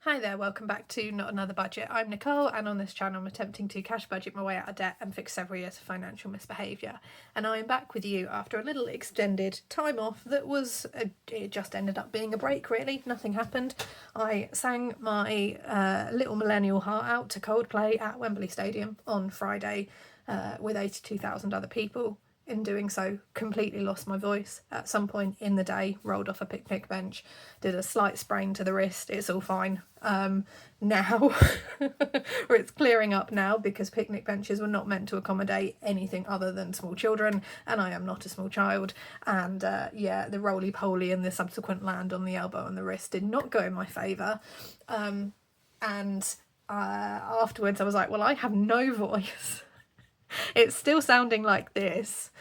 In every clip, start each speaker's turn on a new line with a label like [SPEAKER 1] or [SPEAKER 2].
[SPEAKER 1] Hi there, welcome back to Not Another Budget. I'm Nicole, and on this channel I'm attempting to cash budget my way out of debt and fix several years of financial misbehaviour. And I am back with you after a little extended time off that was, it just ended up being a break really, nothing happened. I sang my little millennial heart out to Coldplay at Wembley Stadium on Friday with 82,000 other people. In doing so, completely lost my voice. At some point in the day, rolled off a picnic bench, did a slight sprain to the wrist. It's all fine. Now, or it's clearing up now because picnic benches were not meant to accommodate anything other than small children, and I am not a small child. And yeah, the roly-poly and the subsequent land on the elbow and the wrist did not go in my favour. Afterwards I was like, well, I have no voice. It's still sounding like this,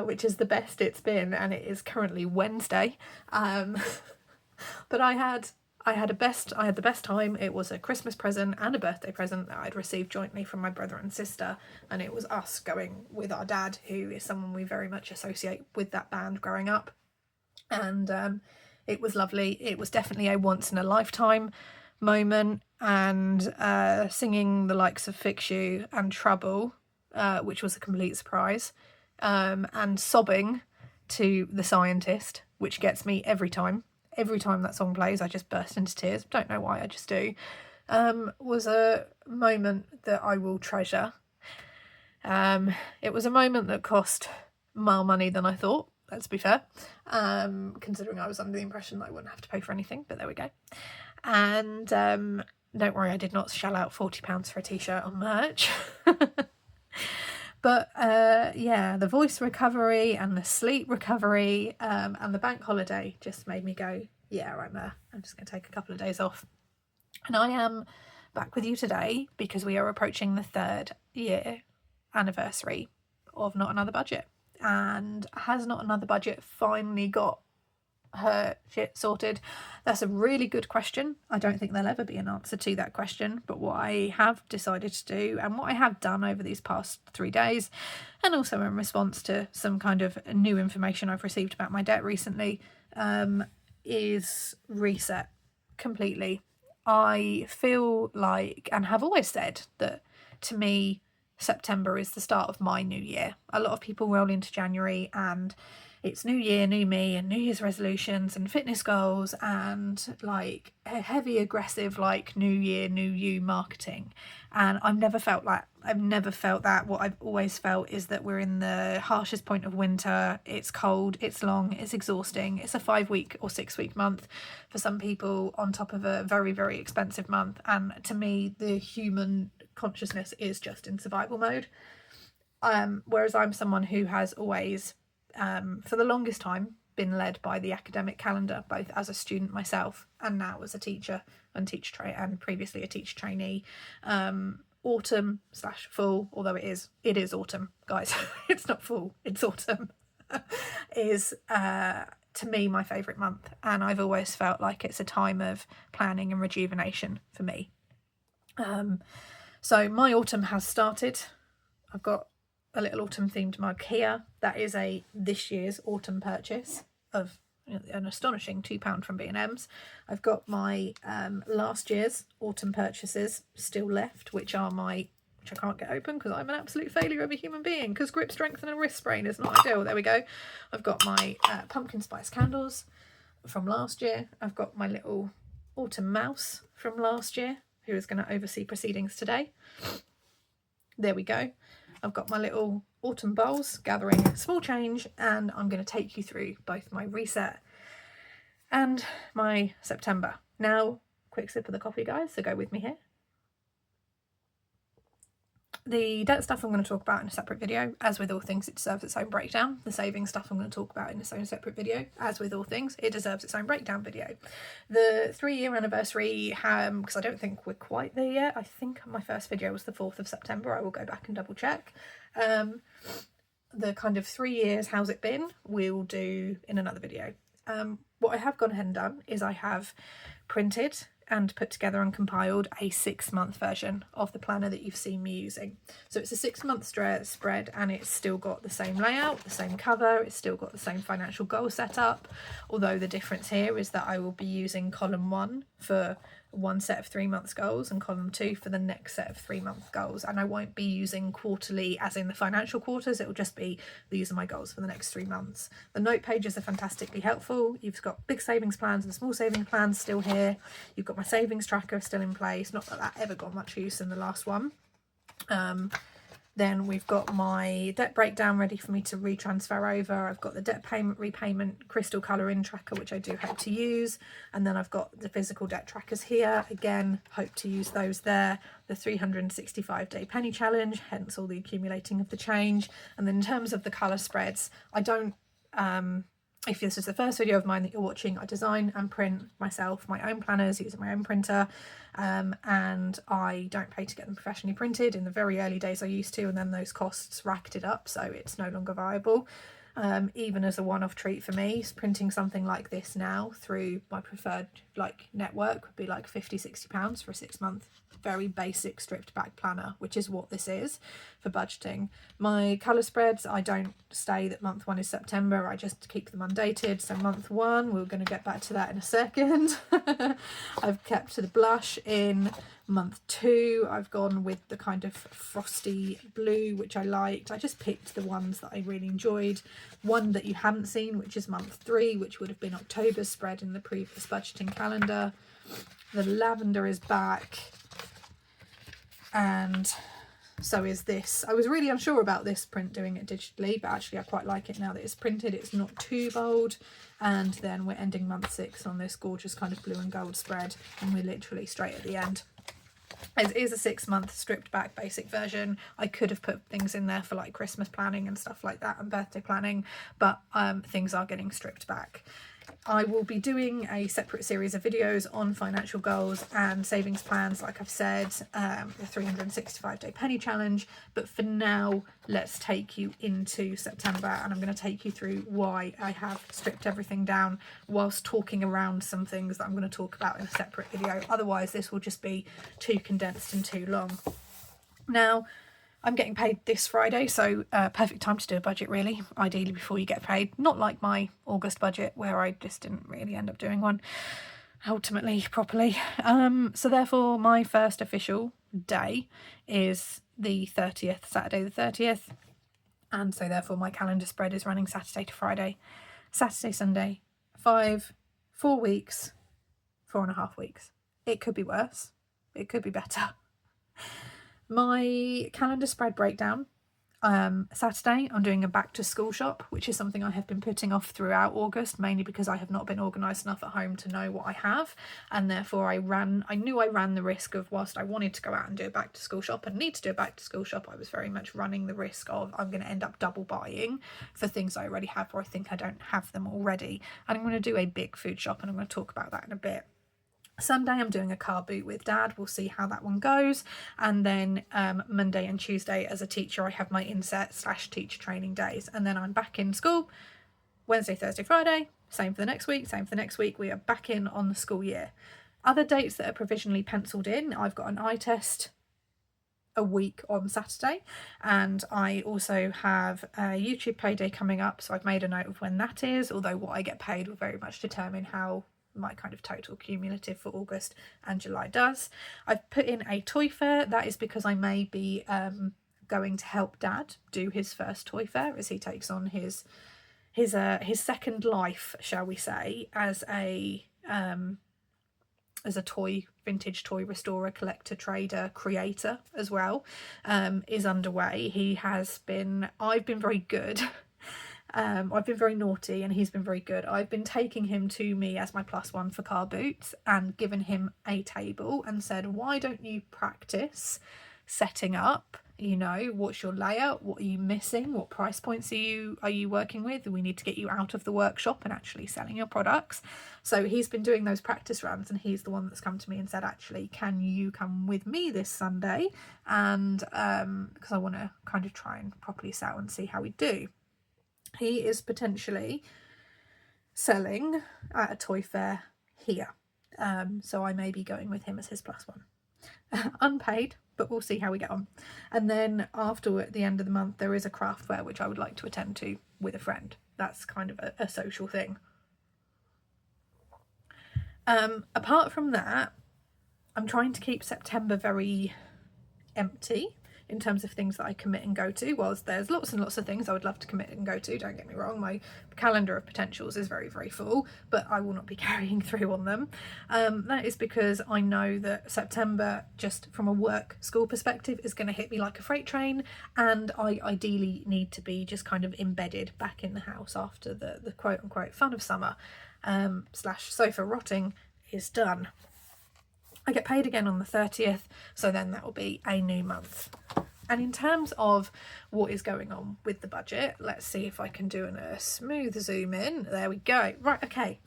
[SPEAKER 1] which is the best it's been, and it is currently Wednesday. But I had the best time. It was a Christmas present and a birthday present that I'd received jointly from my brother and sister, and it was us going with our dad, who is someone we very much associate with that band growing up. And it was lovely. It was definitely a once in a lifetime moment, and singing the likes of Fix You and Trouble, which was a complete surprise, and sobbing to The Scientist, which gets me every time. Every time that song plays, I just burst into tears. Don't know why, I just do. Was a moment that I will treasure. It was a moment that cost more money than I thought, let's be fair, considering I was under the impression that I wouldn't have to pay for anything, but there we go. And don't worry, I did not shell out £40 for a t-shirt on merch. But yeah, the voice recovery and the sleep recovery and the bank holiday just made me go, yeah, I'm just going to take a couple of days off. And I am back with you today because we are approaching the 3rd year anniversary of Not Another Budget. And has Not Another Budget finally got her shit sorted? That's a really good question. I don't think there'll ever be an answer to that question, but what I have decided to do, and what I have done over these past 3 days, and also in response to some kind of new information I've received about my debt recently, is reset completely. I feel like, and have always said, that to me September is the start of my new year. A lot of people roll into January and it's new year, new me, and New Year's resolutions and fitness goals and like a heavy, aggressive, like new year, new you marketing. And I've never felt that. What I've always felt is that we're in the harshest point of winter. It's cold, it's long, it's exhausting. It's a 5-week or 6-week month for some people on top of a very, very expensive month. And to me, the human consciousness is just in survival mode. Whereas I'm someone who has always, for the longest time, been led by the academic calendar, both as a student myself and now as a teacher and and previously a teacher trainee. Autumn/fall, although it is autumn, guys. It's not fall, it's autumn. Is to me my favourite month, and I've always felt like it's a time of planning and rejuvenation for me. So my autumn has started. I've got a little autumn themed mug here. That is this year's autumn purchase of an astonishing £2 from B&M's. I've got my last year's autumn purchases still left, which I can't get open because I'm an absolute failure of a human being, because grip strength and a wrist sprain is not ideal. There we go. I've got my pumpkin spice candles from last year. I've got my little autumn mouse from last year, who is going to oversee proceedings today. There we go. I've got my little autumn bowls gathering small change, and I'm going to take you through both my reset and my September. Now, quick sip of the coffee, guys, so go with me here. The debt stuff I'm going to talk about in a separate video. As with all things, it deserves its own breakdown. The savings stuff I'm going to talk about in its own separate video. As with all things, it deserves its own breakdown video. The 3-year anniversary, because I don't think we're quite there yet. I think my first video was the 4th of September. I will go back and double check. The kind of 3 years, how's it been, we'll do in another video. What I have gone ahead and done is I have printed and put together and compiled a 6-month version of the planner that you've seen me using. So it's a 6-month spread, and it's still got the same layout, the same cover, it's still got the same financial goal set up, although the difference here is that I will be using column 1 for one set of 3 months goals and column 2 for the next set of 3 month goals. And I won't be using quarterly as in the financial quarters, it will just be these are my goals for the next 3 months. The note pages are fantastically helpful. You've got big savings plans and small savings plans still here. You've got my savings tracker still in place, not that that ever got much use in the last one. Then we've got my debt breakdown ready for me to retransfer over. I've got the debt payment repayment crystal colour in tracker, which I do hope to use. And then I've got the physical debt trackers here. Again, hope to use those there. The 365-day penny challenge, hence all the accumulating of the change. And then in terms of the colour spreads, I don't... if this is the first video of mine that you're watching, I design and print myself my own planners using my own printer, and I don't pay to get them professionally printed. In the very early days I used to, and then those costs racked it up, so it's no longer viable. Even as a one-off treat for me, printing something like this now through my preferred network would be like £50-60 for a 6-month very basic stripped back planner, which is what this is for budgeting. My colour spreads, I don't say that month 1 is September, I just keep them undated. So month 1, we're going to get back to that in a second. I've kept the blush in. Month 2, I've gone with the kind of frosty blue, which I liked. I just picked the ones that I really enjoyed. One that you haven't seen, which is month 3, which would have been October's spread in the previous budgeting calendar. The lavender is back, and so is this. I was really unsure about this print doing it digitally, but actually I quite like it now that it's printed. It's not too bold. And then we're ending month 6 on this gorgeous kind of blue and gold spread, and we're literally straight at the end. It is a 6-month stripped back basic version. I could have put things in there for like Christmas planning and stuff like that and birthday planning, but things are getting stripped back. I will be doing a separate series of videos on financial goals and savings plans, like I've said, the 365-day penny challenge. But for now, let's take you into September, and I'm going to take you through why I have stripped everything down whilst talking around some things that I'm going to talk about in a separate video. Otherwise, this will just be too condensed and too long. Now, I'm getting paid this Friday, so perfect time to do a budget, really, ideally before you get paid. Not like my August budget, where I just didn't really end up doing one ultimately properly. So therefore, my first official day is the 30th, Saturday the 30th. And so therefore, my calendar spread is running Saturday to Friday. Saturday, Sunday, 4 weeks, 4.5 weeks. It could be worse. It could be better. My calendar spread breakdown. Saturday, I'm doing a back to school shop, which is something I have been putting off throughout August, mainly because I have not been organised enough at home to know what I have, and therefore I knew I ran the risk of, whilst I wanted to go out and do a back to school shop and need to do a back to school shop, I was very much running the risk of I'm going to end up double buying for things I already have, or I think I don't have them already. And I'm going to do a big food shop, and I'm going to talk about that in a bit. Sunday, I'm doing a car boot with Dad. We'll see how that one goes. And then Monday and Tuesday, as a teacher, I have my inset/teacher training days. And then I'm back in school Wednesday, Thursday, Friday. Same for the next week. Same for the next week. We are back in on the school year. Other dates that are provisionally penciled in, I've got an eye test a week on Saturday, and I also have a YouTube payday coming up. So I've made a note of when that is, although what I get paid will very much determine how my kind of total cumulative for August and July does. I've put in a toy fair. That is because I may be going to help Dad do his first toy fair as he takes on his second life, shall we say, as a vintage toy restorer, collector, trader, creator as well, is underway. I've been very good. I've been very naughty and he's been very good. I've been taking him to me as my +1 for car boots and given him a table and said, why don't you practice setting up, what's your layout, what are you missing, what price points are you working with? We need to get you out of the workshop and actually selling your products. So he's been doing those practice runs, and he's the one that's come to me and said, actually, can you come with me this Sunday? And because I want to kind of try and properly sell and see how we do. He is potentially selling at a toy fair here. So I may be going with him as his +1. Unpaid, but we'll see how we get on. And then after, at the end of the month, there is a craft fair, which I would like to attend to with a friend. That's kind of a social thing. Apart from that, I'm trying to keep September very empty in terms of things that I commit and go to. Whilst there's lots and lots of things I would love to commit and go to, don't get me wrong, my calendar of potentials is very, very full, but I will not be carrying through on them. That is because I know that September, just from a work school perspective, is going to hit me like a freight train, and I ideally need to be just kind of embedded back in the house after the quote unquote fun of summer slash sofa rotting is done. I get paid again on the 30th, so then that will be a new month. And in terms of what is going on with the budget, let's see if I can do a smooth zoom in. There we go. Right, okay.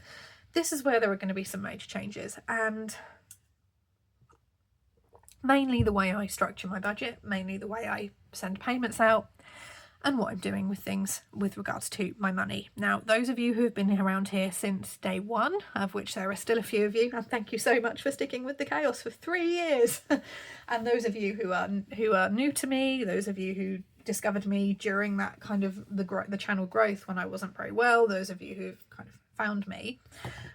[SPEAKER 1] This is where there are going to be some major changes, and mainly the way I structure my budget, mainly the way I send payments out, and what I'm doing with things with regards to my money. Now, those of you who have been around here since day one, of which there are still a few of you, and thank you so much for sticking with the chaos for 3 years. And those of you who are new to me, those of you who discovered me during that kind of the channel growth when I wasn't very well, those of you who've kind of found me,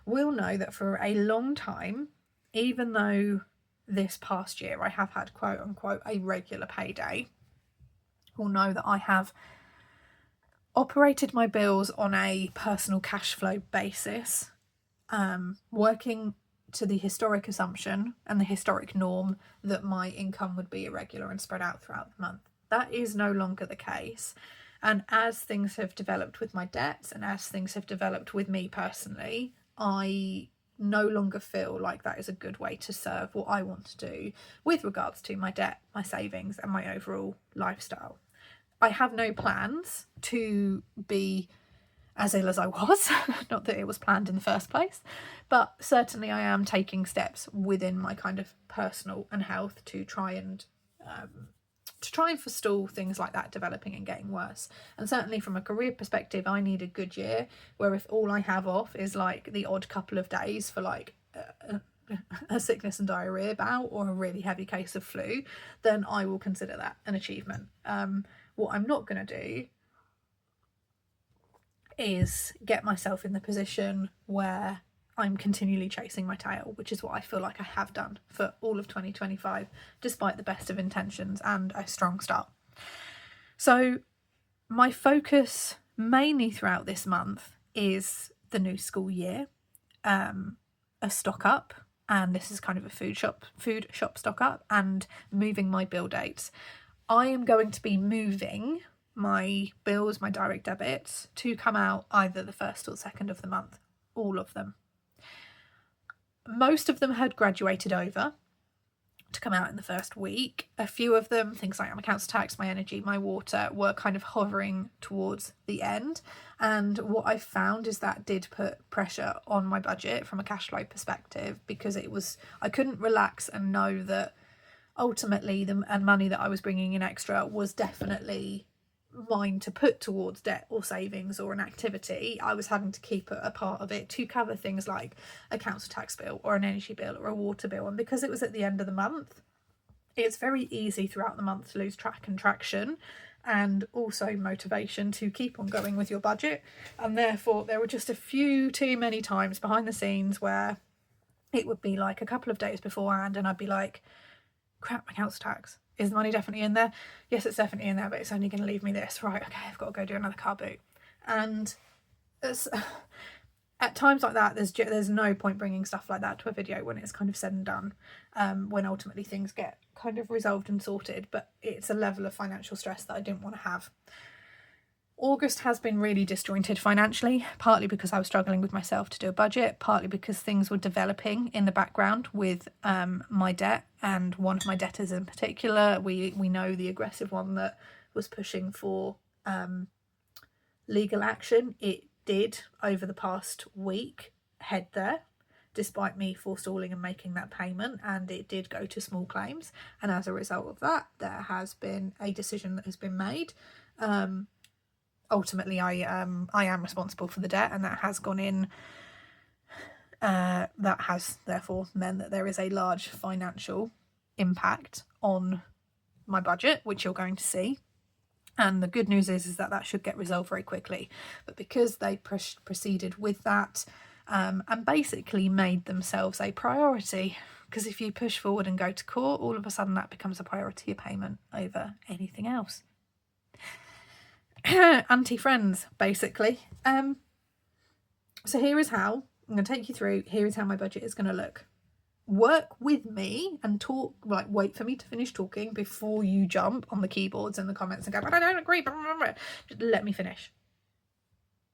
[SPEAKER 1] will know that for a long time, even though this past year I have had quote unquote a regular payday, will know that I have operated my bills on a personal cash flow basis, working to the historic assumption and the historic norm that my income would be irregular and spread out throughout the month. That is no longer the case. And as things have developed with my debts and as things have developed with me personally, I no longer feel like that is a good way to serve what I want to do with regards to my debt, my savings, and my overall lifestyle. I have no plans to be as ill as I was, not that it was planned in the first place, but certainly I am taking steps within my kind of personal and health to try and forestall things like that developing and getting worse. And certainly from a career perspective, I need a good year where if all I have off is like the odd couple of days for like a sickness and diarrhea bout or a really heavy case of flu, then I will consider that an achievement. What I'm not going to do is get myself in the position where I'm continually chasing my tail, which is what I feel like I have done for all of 2025, despite the best of intentions and a strong start. So my focus mainly throughout this month is the new school year, a stock up, and this is kind of a food shop stock up, and moving my bill dates. I am going to be moving my bills, my direct debits, to come out either the 1st or 2nd of the month. All of them. Most of them had graduated over to come out in the first week. A few of them, things like my council tax, my energy, my water, were kind of hovering towards the end. And what I found is that did put pressure on my budget from a cash flow perspective, because I couldn't relax and know that ultimately the money that I was bringing in extra was definitely mine to put towards debt or savings or an activity. I was having to keep a part of it to cover things like a council tax bill or an energy bill or a water bill. And because it was at the end of the month, it's very easy throughout the month to lose track and traction, and also motivation to keep on going with your budget. And therefore there were just a few too many times behind the scenes where it would be like a couple of days beforehand and I'd be like, crap, my council tax. Is the money definitely in there? Yes, it's definitely in there, but it's only going to leave me this. Right, okay, I've got to go do another car boot. And at times like that, there's no point bringing stuff like that to a video when it's kind of said and done, when ultimately things get kind of resolved and sorted. But it's a level of financial stress that I didn't want to have. August has been really disjointed financially, partly because I was struggling with myself to do a budget, partly because things were developing in the background with my debt, and one of my debtors in particular, we know the aggressive one that was pushing for legal action. It did, over the past week, head there, despite me forestalling and making that payment, and it did go to small claims. And as a result of that, there has been a decision that has been made. Ultimately, I am responsible for the debt, and that has gone in. That has therefore meant that there is a large financial impact on my budget, which you're going to see. And the good news is that should get resolved very quickly. But because they proceeded with that and basically made themselves a priority, because if you push forward and go to court, all of a sudden that becomes a priority payment over anything else. Anti-friends, basically. So here is how I'm going to take you through. Here is how my budget is going to look. Work with me and talk, like wait for me to finish talking before you jump on the keyboards and the comments and go, but I don't agree. Just let me finish.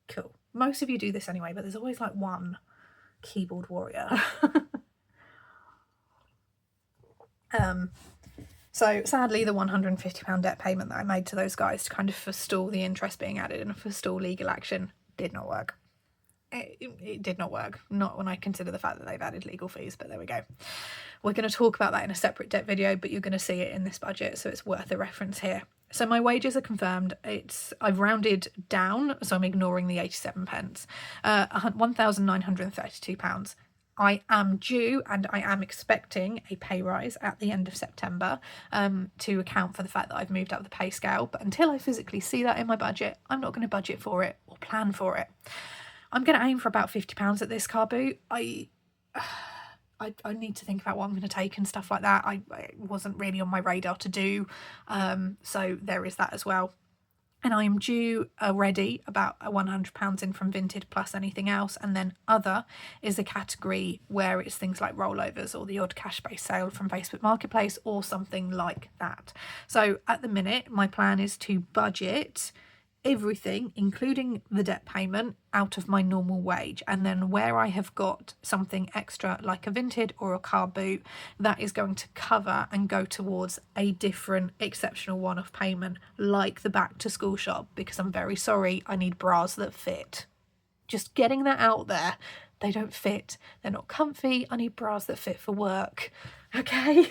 [SPEAKER 1] Cool. Most of you do this anyway, but there's always like one keyboard warrior. So sadly, the £150 debt payment that I made to those guys to kind of forestall the interest being added and forestall legal action did not work. It did not work. Not when I consider the fact that they've added legal fees, but there we go. We're going to talk about that in a separate debt video, but you're going to see it in this budget, so it's worth a reference here. So my wages are confirmed. I've rounded down, so I'm ignoring the 87 pence. £1,932. I am due and I am expecting a pay rise at the end of September to account for the fact that I've moved up the pay scale. But until I physically see that in my budget, I'm not going to budget for it or plan for it. I'm going to aim for about £50 at this car boot. I need to think about what I'm going to take and stuff like that. It wasn't really on my radar to do. So there is that as well. And I am due already about £100 in from Vinted plus anything else. And then other is a category where it's things like rollovers or the odd cash-based sale from Facebook Marketplace or something like that. So at the minute, my plan is to budget everything, including the debt payment, out of my normal wage. And then where I have got something extra like a Vinted or a car boot, that is going to cover and go towards a different exceptional one-off payment like the back to school shop, because I'm very sorry, I need bras that fit. Just getting that out there. They don't fit, they're not comfy, I need bras that fit for work, okay?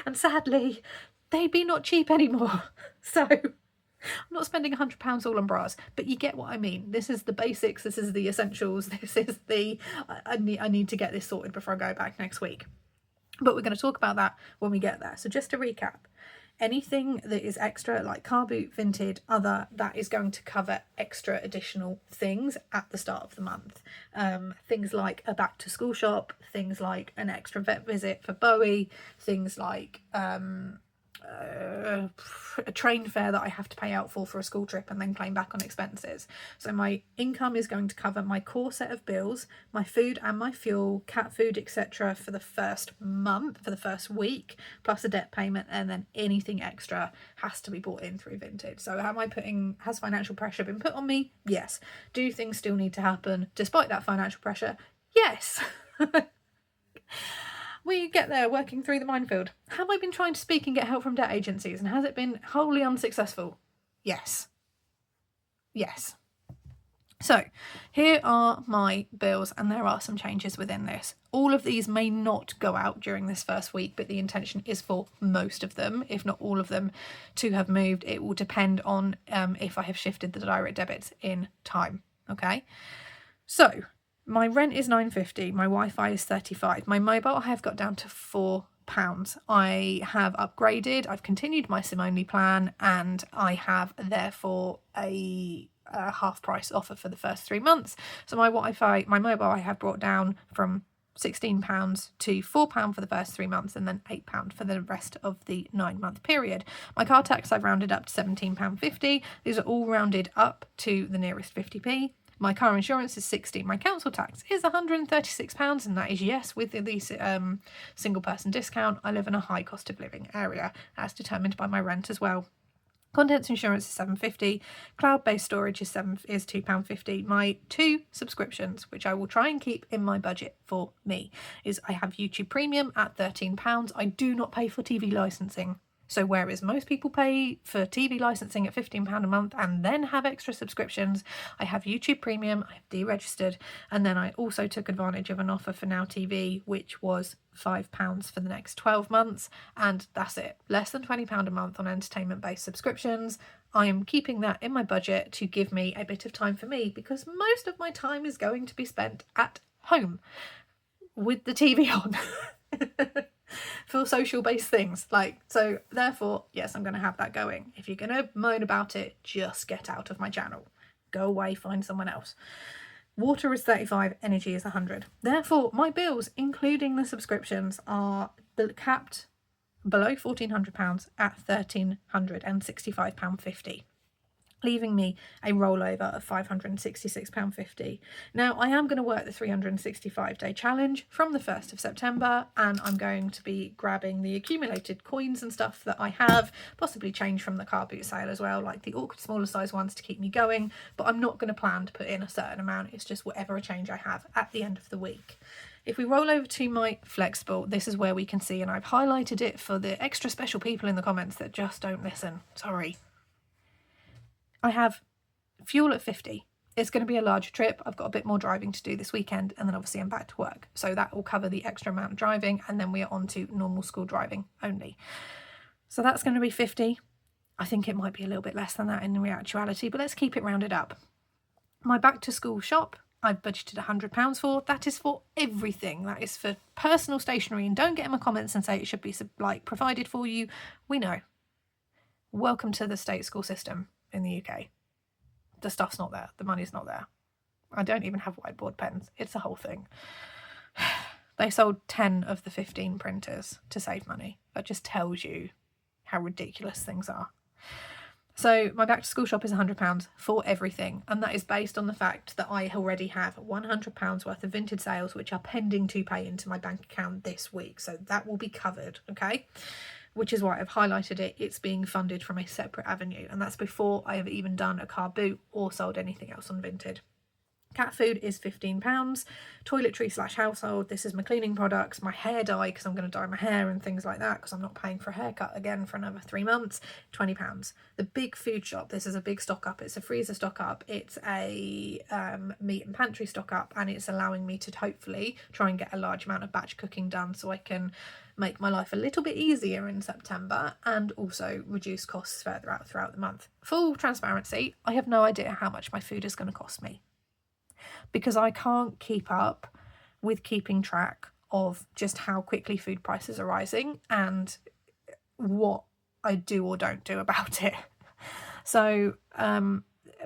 [SPEAKER 1] And sadly, they be not cheap anymore. So I'm not spending £100 all on bras, but you get what I mean. This is the basics, this is the essentials, this is the I need to get this sorted before I go back next week. But we're going to talk about that when we get there. So just to recap, anything that is extra like car boot, Vinted, other, that is going to cover extra additional things at the start of the month. Things like a back to school shop, things like an extra vet visit for Bowie, things like a train fare that I have to pay out for a school trip and then claim back on expenses. So my income is going to cover my core set of bills, my food and my fuel, cat food, etc. for the first month, for the first week, plus a debt payment, and then anything extra has to be bought in through Vinted. So has financial pressure been put on me? Yes. Do things still need to happen despite that financial pressure? Yes. We get there working through the minefield. Have I been trying to speak and get help from debt agencies, and has it been wholly unsuccessful? Yes. Yes. So here are my bills, and there are some changes within this. All of these may not go out during this first week, but the intention is for most of them, if not all of them, to have moved. It will depend on if I have shifted the direct debits in time. Okay. So my rent is £9.50, my Wi-Fi is £35, my mobile I have got down to £4. I have upgraded, I've continued my SIM-only plan, and I have therefore a half price offer for the first 3 months. So my mobile I have brought down from £16 to £4 for the first 3 months, and then £8 for the rest of the 9-month period. My car tax I've rounded up to £17.50. These are all rounded up to the nearest 50p. My car insurance is £60. My council tax is £136, and that is, yes, with the single person discount. I live in a high cost of living area, as determined by my rent as well. Contents insurance is £7.50. Cloud-based storage is £2.50. My 2 subscriptions, which I will try and keep in my budget for me, is I have YouTube Premium at £13. I do not pay for TV licensing. So whereas most people pay for TV licensing at £15 a month and then have extra subscriptions, I have YouTube Premium, I have deregistered, and then I also took advantage of an offer for Now TV, which was £5 for the next 12 months, and that's it. Less than £20 a month on entertainment-based subscriptions. I am keeping that in my budget to give me a bit of time for me, because most of my time is going to be spent at home with the TV on. For social based things, so therefore, yes, I'm going to have that going. If you're going to moan about it, just get out of my channel, go away, find someone else. Water is 35, energy is 100. Therefore, my bills, including the subscriptions, are capped below £1,400 at £1,365.50. leaving me a rollover of £566.50. Now, I am going to work the 365-day challenge from the 1st of September, and I'm going to be grabbing the accumulated coins and stuff that I have, possibly change from the car boot sale as well, like the awkward smaller size ones to keep me going, but I'm not going to plan to put in a certain amount. It's just whatever a change I have at the end of the week. If we roll over to my flexible, this is where we can see, and I've highlighted it for the extra special people in the comments that just don't listen. Sorry. I have fuel at 50. It's going to be a larger trip. I've got a bit more driving to do this weekend, and then obviously I'm back to work. So that will cover the extra amount of driving, and then we are on to normal school driving only. So that's going to be 50. I think it might be a little bit less than that in actuality, but let's keep it rounded up. My back to school shop, I've budgeted £100 for. That is for everything. That is for personal stationery, and don't get in my comments and say it should be like provided for you. We know. Welcome to the state school system in the UK. The stuff's not there. The money's not there. I don't even have whiteboard pens. It's a whole thing. They sold 10 of the 15 printers to save money. That just tells you how ridiculous things are. So my back to school shop is £100 for everything, and that is based on the fact that I already have £100 worth of Vinted sales which are pending to pay into my bank account this week, so that will be covered, okay? Which is why I've highlighted it. It's being funded from a separate avenue, and that's before I have even done a car boot or sold anything else on Vinted. Cat food is £15. Toiletry / household, this is my cleaning products, my hair dye because I'm going to dye my hair and things like that because I'm not paying for a haircut again for another 3 months, £20. The big food shop, this is a big stock up. It's a freezer stock up. It's a meat and pantry stock up, and it's allowing me to hopefully try and get a large amount of batch cooking done so I can make my life a little bit easier in September and also reduce costs further out throughout the month. Full transparency, I have no idea how much my food is going to cost me, because I can't keep up with keeping track of just how quickly food prices are rising and what I do or don't do about it. So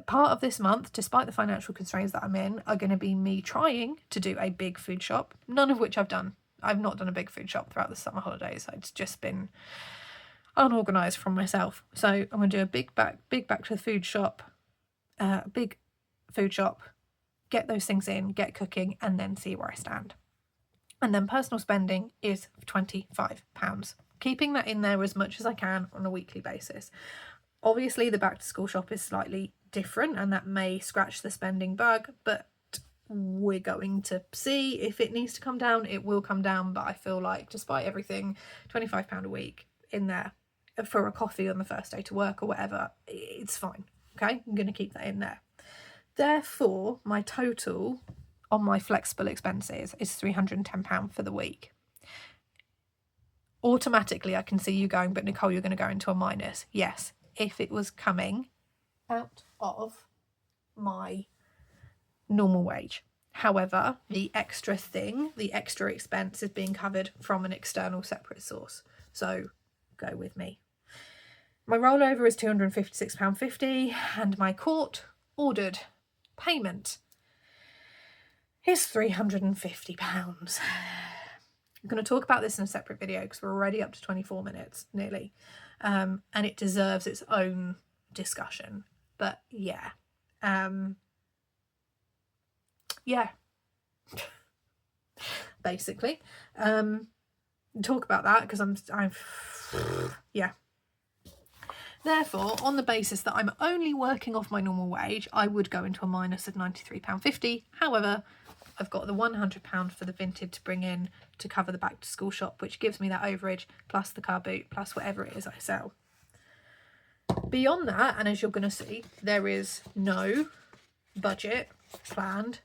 [SPEAKER 1] part of this month, despite the financial constraints that I'm in, are going to be me trying to do a big food shop, none of which I've done. I've not done a big food shop throughout the summer holidays. It's just been unorganised from myself. So I'm going to do a big back to the food shop, get those things in, get cooking, and then see where I stand. And then personal spending is £25. Keeping that in there as much as I can on a weekly basis. Obviously, the back to school shop is slightly different, and that may scratch the spending bug, but we're going to see if it needs to come down. It will come down, but I feel like despite everything, £25 a week in there for a coffee on the first day to work or whatever, it's fine. Okay, I'm going to keep that in there. Therefore, my total on my flexible expenses is £310 for the week. Automatically, I can see you going, but Nicole, you're going to go into a minus. Yes, if it was coming out of my normal wage. However, the extra expense is being covered from an external separate source. So go with me. My rollover is £256.50, and my court ordered payment is £350. I'm going to talk about this in a separate video because we're already up to 24 minutes nearly, and it deserves its own discussion. But yeah, basically, talk about that because yeah. Therefore, on the basis that I'm only working off my normal wage, I would go into a minus of £93.50. However, I've got the £100 for the Vinted to bring in to cover the back to school shop, which gives me that overage, plus the car boot, plus whatever it is I sell. Beyond that, and as you're going to see, there is no budget planned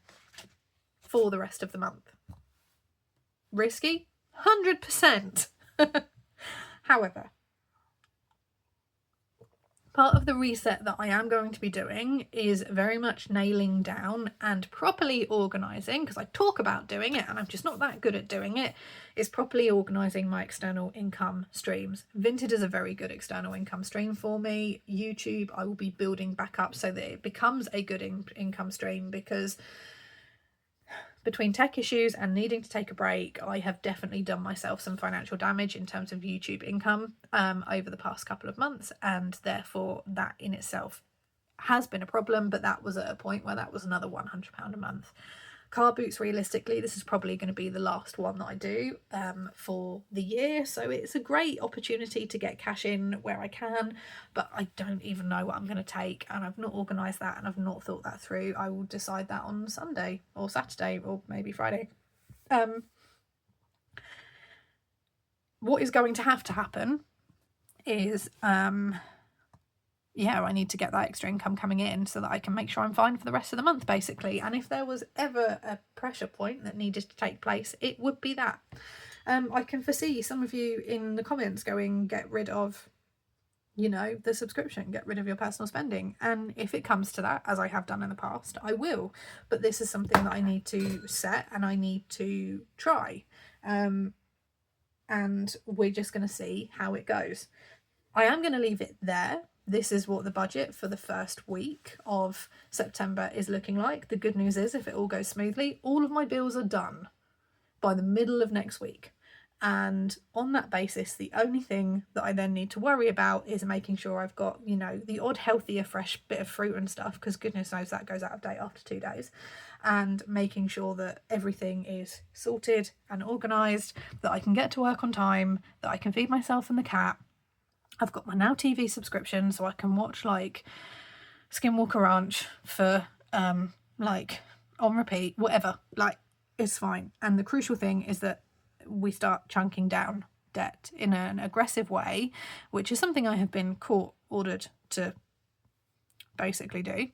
[SPEAKER 1] for the rest of the month. Risky? 100%. However, part of the reset that I am going to be doing is very much nailing down and properly organising, because I talk about doing it and I'm just not that good at doing it, is properly organising my external income streams. Vinted is a very good external income stream for me. YouTube I will be building back up so that it becomes a good income stream, because between tech issues and needing to take a break, I have definitely done myself some financial damage in terms of YouTube income over the past couple of months, and therefore that in itself has been a problem, but that was at a point where that was another £100 a month. Car boots, realistically, this is probably going to be the last one that I do for the year, so it's a great opportunity to get cash in where I can, but I don't even know what I'm going to take, and I've not organised that, and I've not thought that through. I will decide that on Sunday or Saturday or maybe Friday. What is going to happen is I need to get that extra income coming in so that I can make sure I'm fine for the rest of the month, basically. And if there was ever a pressure point that needed to take place, it would be that. I can foresee some of you in the comments going, get rid of, the subscription, get rid of your personal spending. And if it comes to that, as I have done in the past, I will. But this is something that I need to set and I need to try. And we're just going to see how it goes. I am going to leave it there. This is what the budget for the first week of September is looking like. The good news is, if it all goes smoothly, all of my bills are done by the middle of next week. And on that basis, the only thing that I then need to worry about is making sure I've got, the odd healthier, fresh bit of fruit and stuff, because goodness knows that goes out of date after 2 days. And making sure that everything is sorted and organised, that I can get to work on time, that I can feed myself and the cat. I've got my Now TV subscription, so I can watch like Skinwalker Ranch for on repeat, whatever. It's fine. And the crucial thing is that we start chunking down debt in an aggressive way, which is something I have been court ordered to basically do.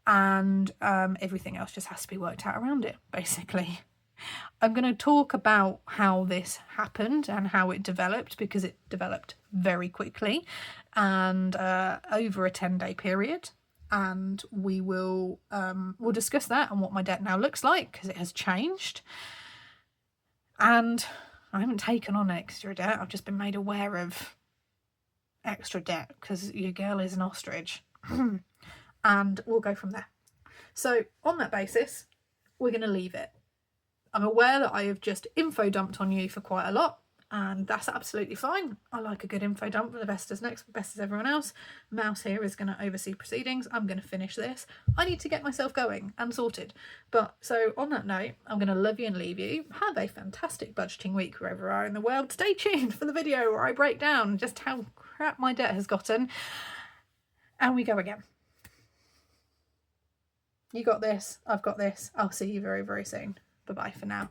[SPEAKER 1] And everything else just has to be worked out around it, basically. I'm going to talk about how this happened and how it developed, because it developed very quickly and over a 10-day period. And we'll discuss that and what my debt now looks like, because it has changed. And I haven't taken on extra debt. I've just been made aware of extra debt because your girl is an ostrich. And we'll go from there. So on that basis, we're going to leave it. I'm aware that I have just info dumped on you for quite a lot, and that's absolutely fine. I like a good info dump for the best as everyone else. Mouse here is going to oversee proceedings. I'm going to finish this. I need to get myself going and sorted. But so on that note, I'm going to love you and leave you. Have a fantastic budgeting week wherever you are in the world. Stay tuned for the video where I break down just how crap my debt has gotten. And we go again. You got this. I've got this. I'll see you very, very soon. Bye-bye for now.